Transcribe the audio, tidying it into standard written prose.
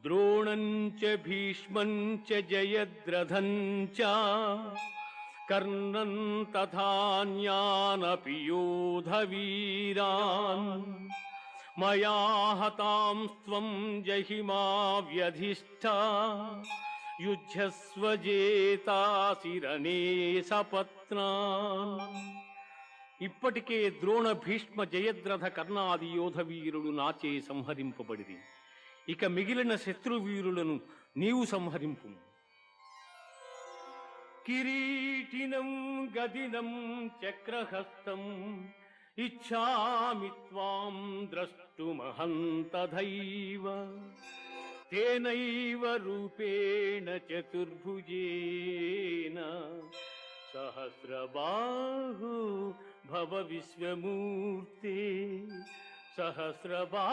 ద్రోణం చ భీష్మం చ జయద్రథం చ కర్ణం తథాన్యానపి యోధవీరాన్ మయా హతాంస్త్వం జహిమా వ్యధిష్ఠ యుధ్యస్వ జేతాసి రణే సపత్నాన్. ఇప్పటికే ద్రోణ భీష్మ జయద్రథ కర్ణాది యోధవీరులు నాచే సంహరింపబడిరి. ఇక మిగిలిన శత్రువీరులను నీవు సంహరింపు. కిరీటినం గదినం చక్రహస్తం ఇచ్ఛామి త్వాం ద్రష్టుమహం తథైవ తేనైవ రూపేణ చతుర్భుజేన సహస్రబాహు భవ విశ్వమూర్తే సహస్రబాహు